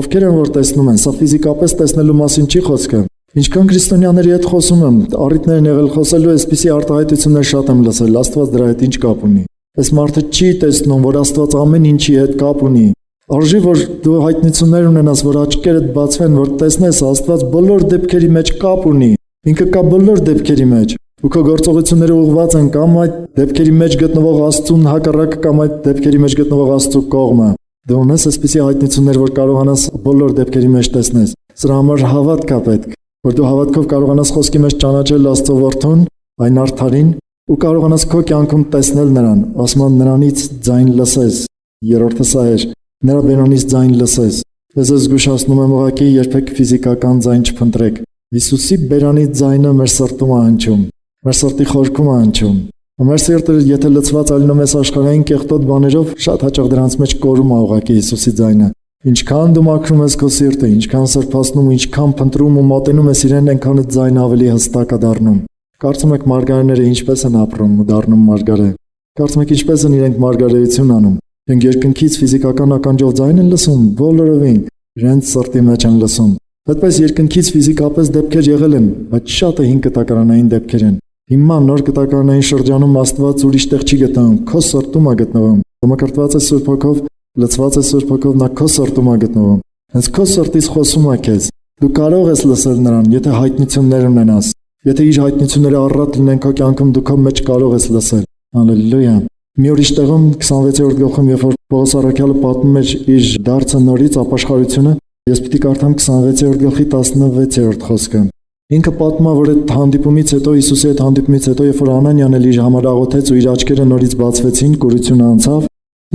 [SPEAKER 1] Ովքեր են որ տեսնում են, սա ֆիզիկապես տեսնելու մասին չի խոսքը։ Ինչքան քրիստոնյաների հետ խոսում եմ, առիթներ են եղել խոսելու, այսպիսի արտահայտություններ շատ եմ լսել, Աստված դրա հետ ինչ կապ ունի։ Այս մարդը չի տեսնում, որ Աստված ամեն ինչի հետ կապ ունի։ Արժի որ դու հայտնություններ ունենաս, որ աչքերդ բացվեն, որ տեսնես Աստված բոլոր դեպքերի մեջ կապ ունի, ինքը կա բոլոր դեպքերի մեջ, ու քո գործողությունները ուղղված են կամ այդ դեպքերի մեջ գտնվող Աստծուն հակառակ կամ այդ դեպքերի մեջ գտնվող Աստծու կողմը։ Դու ունես այսպիսի հայտնություններ, որ կարողանաս բոլոր դեպքերի մեջ տեսնես։ Սրա համար հավատք է պետք, որ դու հավատքով կարողանաս խոսքի մեջ ճանաչել Աստծո որդուն, այն արդարին, ու կարողանաս քո կյանքում տեսնել նրան, ասում նրանից ձայն լսես։ Երրորդը սա էր, նրա բերանից ձայն լսես։ Ես զգուշացնում եմ ուղղակի երբեք ֆիզիկական ձայն չփնտրեք։ Հիսուսի բերանից ձայնը մեր սրտում է հնչում, մեր սրտի խորքում է հնչում։ Մեր սիրտը եթե լցված ալնում ես աշխարհային կեղտոտ բաներով, շատ հաճախ դրանց մեջ կորում է ուղղակի Հիսուսի ձայնը։ Ինչքան դու մաքրում ես քո սիրտը, ինչքան սրբացնում, ինչքան փնտրում ու մոտենում ես իրեն, այնքան այդ ձայնը ավելի հստակ է դառնում։ Կարծում եք մարգարեները ինչպես են ապրում ու դառնում մարգարե։ Կարծում եք ինչպես են իրենք մարգարեություն անում։ Իրենք երկնքից ֆիզիկական ականջով ձայն են լսում, բոլորովին իրենց սրտի մեջ են լսում։ Այդպես երկնքից ֆիզիկապես դեպքեր եղել են, բայց շատը հին կտակարանային դեպքեր են։ Հիմա նոր կտակարանային շրջանում Աստված ուրիշ տեղ չի գտնվում, քո սրտում է գտնվում։ Մկրտված է Սուրբ Հոգով, լցված է Սուրբ Հոգով, նա քո սրտում է գտնվում։ Հենց քո սրտից խոսում է քեզ։ Դու կարող ես լսել նրան, եթե հայտնություններ ունենաս։ Եթե իր հայտնությունները առատ լինեն քո կյանքում, դու քո մեջ կարող ես լսել։ Հալելույա։ Մի ուրիշ տեղում 26-րդ գլխում, երբ որ Պողոս առաքյալը պատմում էր իր դարձը նորից ապաշխարությունը, ես պիտի կարդամ 26-րդ գլխի 16-րդ խոսքը։ Ինքը պատմում է, որ այդ հանդիպումից հետո, Հիսուսի այդ հանդիպումից հետո, երբ որ Անանյան էլ իր համար աղոթեց ու իր աչքերը նորից բացվեցին, կուրությունը անցավ,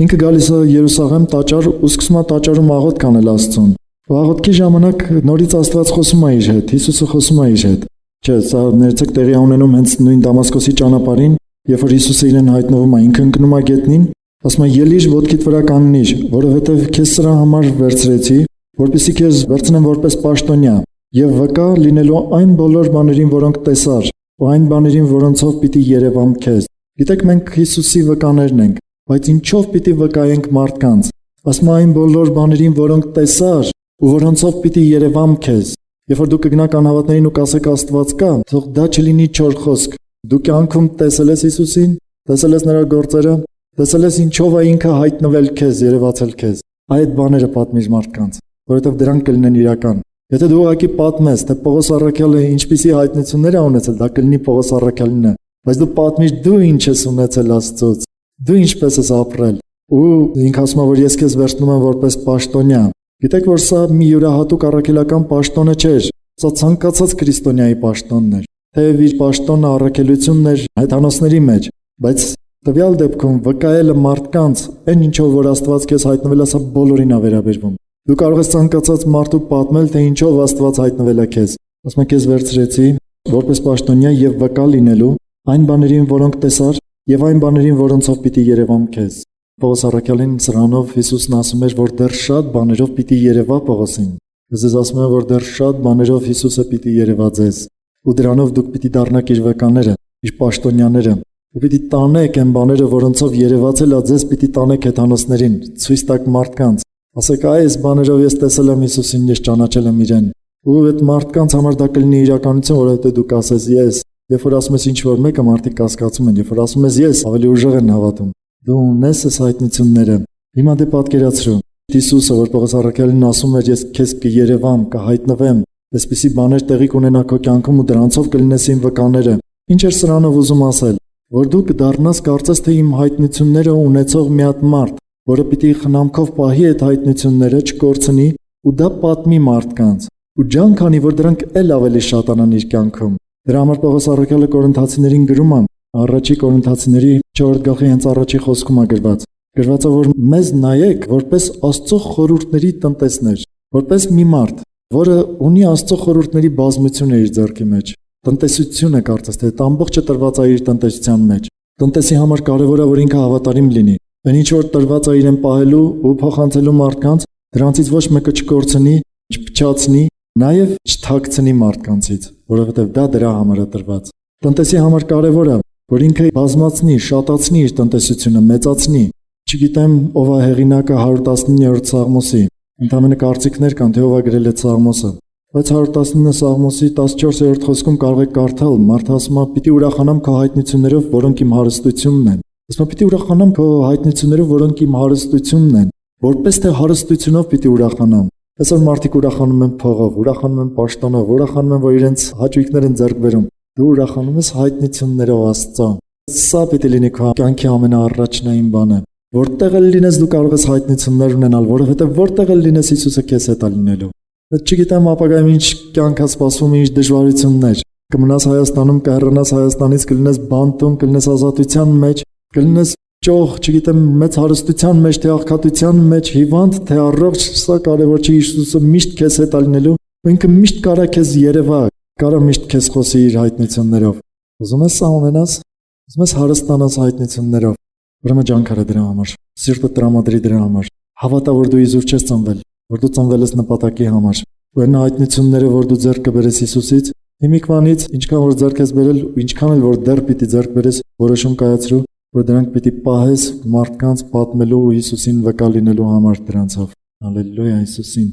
[SPEAKER 1] ինքը գալիս է Երուսաղեմ տաճար ու սկսում է տաճարում աղոթք անել Աստծուն։ Ու աղոթքի ժամանակ նորից Աստված խոսում է իր հետ, Հիսուսը խոսում է իր հետ։ Չէ, սա ներեցեք տեղի ունենում հենց նույն Դամասկոսի ճանապարհին, երբ որ Հիսուսը իրեն հայտնվում է, ինքը ընկնում է գետնին, ասում է՝ «Ելիր ոտքիդ վրա կանգնիր, որովհետև քեզ սրա համար վերցրեցի, որպեսզի քեզ վերցնեմ որպես պաշտոնյա եւ վկա լինելու այն բոլոր բաներին, որոնք տեսար, ու այն բաներին, որոնցով պիտի երևամ քեզ»։ Գիտեք, մենք Հիսուսի վկաներն ենք, բայց ինչով պիտի վկայենք մարդկանց։ Ասում է՝ այն բոլոր բաներին, որոնք տեսար, ու որոնցով պիտի երևամ քեզ։ Երբ որ դու կգնաք անհավատներին ու կասեք Աստված կա, թող դա չլինի չոր խոսք։ Դու կյանքում տեսել ես Հիսուսին, տեսել ես նրա գործերը, տեսել ես ինչով է ինքը հայտնվել քեզ, երևացել քեզ։ Այդ բաները պատմիր մարդկանց, որովհետև դրանք կլինեն իրական։ Եթե դու ուղղակի պատմես, թե Պողոս առաքյալը ինչպիսի հայտնություններ է ունեցել, դա կլինի Պողոս առաքյալինը, բայց դու պատմիր դու ինչ ես ունեցել Աստծուց, դու ինչպես ես ապրել։ Ու ինքը ասում է, որ ես քեզ վերցնում եմ որպես պաշտոնյա։ Գիտեք, որ սա մի յուրահատուկ առաքելական պաշտոնը չէր, սա ցանկացած քրիստոնյայի պաշտոնն էր։ Թեև իր պաշտոնը առաքելությունն էր հայտանոսների մեջ, բայց տվյալ դեպքում վկայելը մարդկանց, այն ինչով որ Աստված քեզ հայտնվել է, սա բոլորին է վերաբերվում։ Դու կարող ես ցանկացած մարդու պատմել, թե ինչով Աստված հայտնվել է քեզ։ Ասում եմ, քեզ վերցրեցի որպես պաշտոնյա եւ վկա լինելու այն բաներին, որոնք տեսար, եւ այն բաներին, որոնցով պիտի երևամ քեզ։ Պողոս առաքյալին սրանով Հիսուսն ասում էր, որ դեռ շատ բաներով պիտի երևա Պողոսին։ Ես ասում եմ, որ դեռ շատ բաներով Հիսուսը պիտի երևա ձեզ, ու դրանով դուք պիտի դառնաք իր վկաները, իր պաշտոնյաները, ու պիտի տանեք այն բաները, որոնցով երևացել է ձեզ, պիտի տանեք հեթանոսներին, ցույց տաք մարդկանց։ Ասեք, այս բաներով ես տեսել եմ Հիսուսին, ես ճանաչել եմ իրեն։ Ու այդ մարդկանց համար դա կլինի իրականություն, որովհետև դու կասես ես։ Երբ որ ասում ես ինչ որ մեկը, մարդիկ կասկածում են, երբ որ ասում ես ես, ավելի ուժեղ են հավատում։ Դու ունես այս հայտնությունները։ Հիմա դե պատկերացրու։ Հիսուսը, որ Պողոս առաքյալին ասում էր, ես քեզ կերևամ, կհայտնվեմ, այսպիսի բաներ տեղի կունենա քո կյանքում ու դրանցով կլինես իմ վկաները։ Ինչ էր սրանով ուզում ասել, որ դու կդառնաս կարծես թե իմ հայտնությունները ունեցող մի հատ մարդ, որը պիտի խնամքով պահի այդ հայտնությունները, չկորցնի ու դա պատմի մարդկանց։ Ու ջան քանի որ դրանք էլ ավելի շատանան իր կյանքում։ Դրա համար Պողոս առաքյալը Կորինթացիներին գրում է, առաջի Կորինթացիների 4 գլխի հենց առաջի խոսքում է գրված։ Գրված է, որ մեզ նայեք որպես Աստծո խորհուրդների տնտեսներ, որպես մի մարդ, որը ունի Աստծո խորհուրդների բազմություն է իր ձեռքի մեջ։ Տնտեսությունը կարծես թե ամբողջը տրված է իր տնտեսության մեջ։ Տնտեսի համար կարևոր է, որ ինքը հավատարիմ լինի։ Այն ինչ որ տրված է իրեն պահելու ու փոխանցելու մարդկանց, դրանցից ոչ մեկը չկորցնի, չփչացնի, նաև չթաքցնի մարդկանցից, որովհետև դա դրա համար է տրված։ Տնտեսի համար կարևոր է, որ ինքը բազմացնի, շատացնի իր տնտեսությունը, մեծացնի։ Չգիտեմ ով է հեղինակը 119-րդ Սաղմոսի։ Ընդամենը կարծիքներ կան, թե ով է գրել այդ Սաղմոսը։ Բայց 119 Սաղմոսի 14-րդ խոսքում կարող եք կարդալ, մարդը ասում է՝ «Պիտի ուրախանամ քո հայտնություններով, որոնք իմ հարստությունն են»։ Ասում է՝ «Պիտի ուրախանամ քո հայտնություններով, որոնք իմ հարստությունն են»։ որպես թե հարստությունով պիտի ուրախանան։ Այսօր մարդիկ ուրախանում են փողով, ուրախանում են պաշտոնով, ուրախանում են, որ իրենց հաճույքներ են ձեռք բերում։ Դու ուրախանում ես հայտնություններով Աստծո։ Սա պիտի լինի քո կյանքի ամենաառաջնային բանը։ Որտեղ էլ լինես դու կարող ես հայտնություններ ունենալ, որովհետև որտեղ էլ լինես Հիսուսը քեզ հետ է լինելու։ Չգիտեմ ապագայում ինչ կյանք է սպասվում, ինչ դժվարություններ։ Կմնաս Հայաստանում, կհեռանաս Հայաստանից, կլինես բանտում, կլինես ազատության մեջ, կլինես ճոխ, չգիտեմ, մեծ հարստության մեջ, թե աղքատության մեջ, հիվանդ, թե առողջ, սա կարևոր չի, Հիսուսը միշտ քեզ հետ է լինելու, ու ինքը միշտ կարա քեզ երևա, կարա միշտ քեզ խոսի իր հայտնություններով։ Ուզում ես սա ունենաս, ուզում ես հարստանաս հայտնություններով, ուրեմն ջանքարա դրա համար, սիրտը տրամադրի դրա համար, հավատա, որ դու իզուր չես ծնվել, որ դու ծնվել ես նպատակի համար, ու այն հայտնությունները, որ դու ձեռք կբերես Հիսուսից, հիմիկվանից, ինչքան որ ձեռք ես բերել, ու ինչքան էլ որ դեռ պիտի ձեռք բերես, որոշում կայացրու, որ դրանք պիտի պահես մարդկանց պատմելու ու Հիսուսին վկա լինելու համար դրանցով։ Հալելույա Հիսուսին։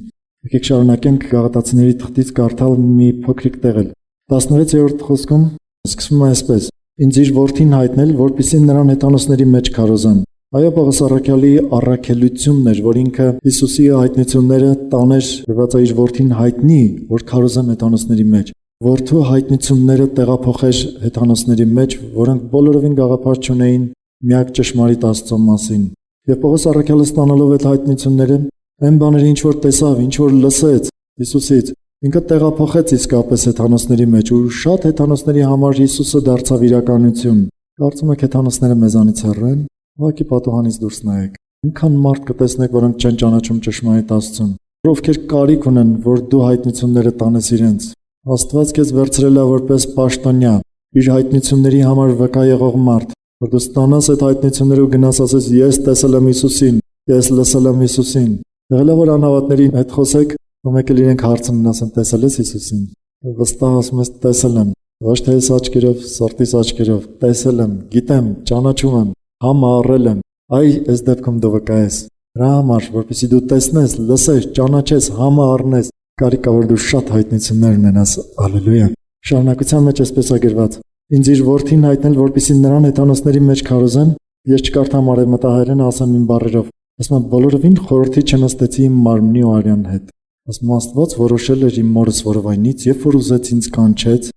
[SPEAKER 1] Եկեք շարունակենք Գաղատացիների թղթից կարդալ մի փոքրիկ տեղել։ 16-րդ խոսքում սկսվում է այսպես. Ինձ իր որդին հայտնել, որպեսզի նրան հեթանոսների մեջ քարոզեմ։ Այո, Պողոս առաքյալի առաքելությունն էր, որ ինքը Հիսուսի հայտնությունները տաներ, ված իր որդին հայտնի, որ քարոզեմ հեթանոսների մեջ։ Որդու հայտնությունները տեղափոխեր հեթանոսների մեջ, որոնք բոլորովին գաղափար չունեին միակ ճշմարիտ Աստծո մասին։ Եվ Պողոս առաքյալը ստանալով այդ հայտնությունները, այն բաները ինչ որ տեսավ, ինչ որ լսեց Հիսուսից, ինքը տեղափոխեց իսկապես հեթանոսների մեջ, ու շատ հեթանոսների համար Հիսուսը դարձավ իրականություն։ Կարծում եք հեթանոսները մեզանից հեռու են, ուղղակի պատուհանից դուրս նայեք։ Ինքան մարդ կտեսնեք, որոնք չեն ճանաչում ճշմարիտ Աստծուն, ովքեր կարիք ունեն, որ դու հայտնությունները տանես իրենց։ Աստված քեզ վերցրել է որպես պաշտոնյա, իր հայտնությունների համար վկա եղող մարդ, որ դու ստանաս այդ հայտնությունները ու գնաս ասես ես տեսել եմ Հիսուսին, ես լսել եմ Հիսուսին։ Եղել է որ անհավատների հետ խոսեք, ու մեկը իրենք հարցնում ասեն տեսել ես Հիսուսին։ Վստահ ասում ես տեսել եմ, ոչ թե այս աչքերով, սրտիս աչքերով, տեսել եմ, գիտեմ, ճանաչում եմ, համառել եմ։ Այ այս դեպքում դու վկա ես։ Դրա համար, որպեսզի դու տեսնես, լսես, ճանաչես, համառնես, կարիք կա որ դու շատ հայտնություններ ունենաս, հալելույա։ Շարունակության մեջ այսպես է գրված. Ինձ իր որդին հայտնել, որպեսզի նրան հեթանոսների մեջ քարոզեմ, ես չկարդամ արևմտահայերեն, ասեմ իմ բառերով, ասում եմ բոլորովին խորհրդի չնստեցի իմ մարմնի ու արյան հետ։ Ասում Աստված որոշել էր իմ մորս որովայնից, երբ որ ուզեց ինձ կանչեց,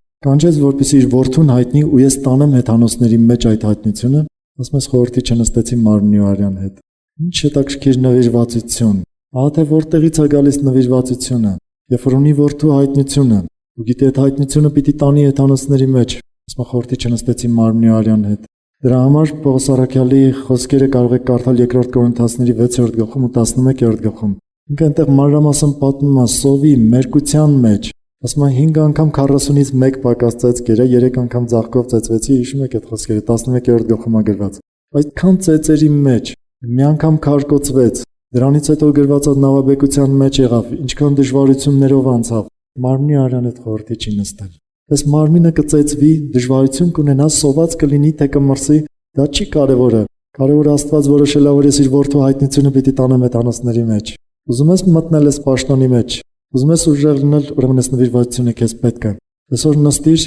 [SPEAKER 1] որպեսզի իր որդուն հայտնի ու ես տանեմ հեթանոսների մեջ այդ հայտնությունը, ասում ես խորհրդի չնստեցի մարմնի ու արյան հետ։ Ինչ հետաքրքիր նվիրվածություն։ Ահա թե որտեղից է գալիս նվիրվածությունը։ Երբ որ ունի որդու հայտնությունը, ու գիտի այդ հայտնությունը պիտի տանի հեթանոսների մեջ, ասում խորհրդի չնստեցի մարմնի ու արյան հետ։ Դրա համար Պողոս առաքյալի խոսքերը կարող եք կարդալ 2 Կորինթացիների 6-րդ գլխում ու 11-րդ գլխում։ Ինքը այնտեղ մանրամասն պատմում է սովի մերկության մեջ, ասում է 5 անգամ 40-ից 1 պակաս ծեծկերը, 3 անգամ ձաղկով ծեծվեցի, հիշում եք այդ խոսքերը 11-րդ գլխում է գրված։ Այդքան ծեծերի մեջ մի անգամ քարկոծվեց, դրանից հետո գրված է նավաբեկության մեջ եղավ, ինչքան դժվարություններով անցավ, մարմնի արյան այդ խորհրդի չի նստել։ Այս մարմինը կծեծվի, դժվարություն կունենա, սոված կլինի, թե կմրսի, դա չի կարևորը։ Կարևորը Աստված որոշել է, որ ես իր որդու հայտնությունը պիտի տանեմ հեթանոսների մեջ։ Ուզում ես մտնել այս պաշտոնի մեջ, ուզում ես ուժեղ լինել, ուրեմն այս նվիրվածությունը քեզ պետք է։ Այսօր նստիր,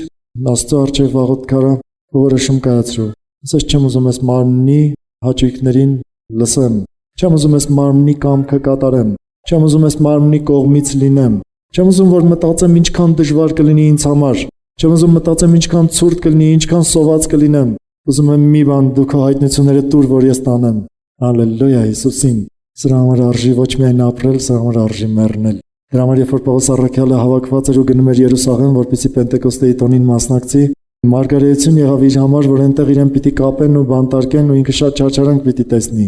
[SPEAKER 1] Աստծո առջև աղոթք արա, որոշում կայացրու։ Ասես չեմ ուզում այս մարմնի հաճույքներին լսեմ, չեմ ուզում այս մարմնի կամքը կատարեմ, չեմ ուզում այս մարմնի կողմից լինեմ, չեմ ուզում որ մտածեմ ինչքան դժվար կլինի ինձ համար, չեմ ուզում մտածեմ ինչքան ցուրտ կլինի, ինչքան սոված կլինեմ։ Ուզում եմ մի բան դու քո հայտնությունները տուր, որ ես տանեմ։ Հալելույա Հիսուսին։ Սրա համար արժի ոչ միայն ապրել, սրա համար արժի մեռնել։ Դրա համար երբ որ Պողոս առաքյալը հավաքված էր ու գնում էր Երուսաղեմ, որպեսզի Պենտեկոստեի տոնին մասնակցի, մարգարեություն եղավ իր համար, որ այնտեղ իրեն պիտի կապեն ու բանտարկեն ու ինքը շատ չարչարանք պիտի տեսնի։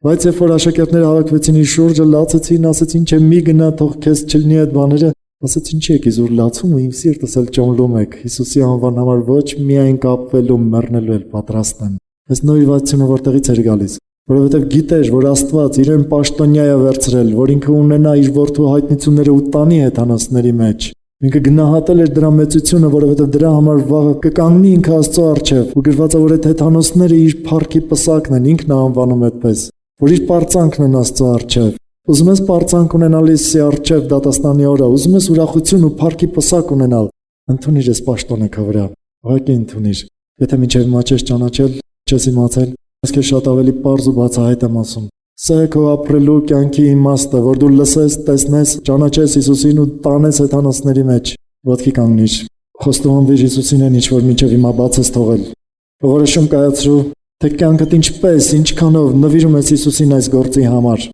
[SPEAKER 1] Բայց երբ որ աշակերտները հավաքվեցին իր շուրջը, լացեցին, ասեցին, չէ մի գնա, թող քեզ չլինի այդ բաները, ասեցին, չի եկի զուր լացում ու իմ սիրտս էլ ճոնլում եք, Հիսուսի անվան համար ոչ միայն կապվելու, մեռնելու էլ պատրաստ եմ։ Այս նորիվացությունը որտեղից էր գալիս, որովհետև գիտեր, որ Աստված իրեն պաշտոնյա է վերցրել, որ ինքը ունենա իր որդու հայտնությունները ու տանի հեթանոսների մեջ։ Ինքը գնահատել էր դրա մեծությունը, որովհետև դրա համար վաղը կկանգնի ինքը Աստծո առջև, ու գրված է, որ այդ հեթանոսները իր փառքի պսակն են, ինքն է անվանում այդպես, որ իր պարծանքն են Աստծո առջև։ Ուզում ես պարծանք ունենալ Իսի առջև դատաստանի օրը, ուզում ես ուրախություն ու փառքի պսակ ունենալ, ընդունիր այս պաշտոնը քո վրա, ուղղակի ընդունիր։ Եթե մինչև հիմա չես ճանաչել, չես իմացել, ես քեզ շատ ավելի պարզ ու բացահայտ եմ ասում, Սա է քո ապրելու կյանքի իմաստը, որ դու լսես, տեսնես, ճանաչես Հիսուսին ու տանես հեթանոսների մեջ։ Ոտքի կանգնիր։ Խոստովանվիր Հիսուսին են ինչ որ մինչև հիմա բաց ես թողել։ Որոշում կայացրու, թե կյանքդ ինչպես, ինչքանով նվիրում ես Հիսուսին այս գործի համար։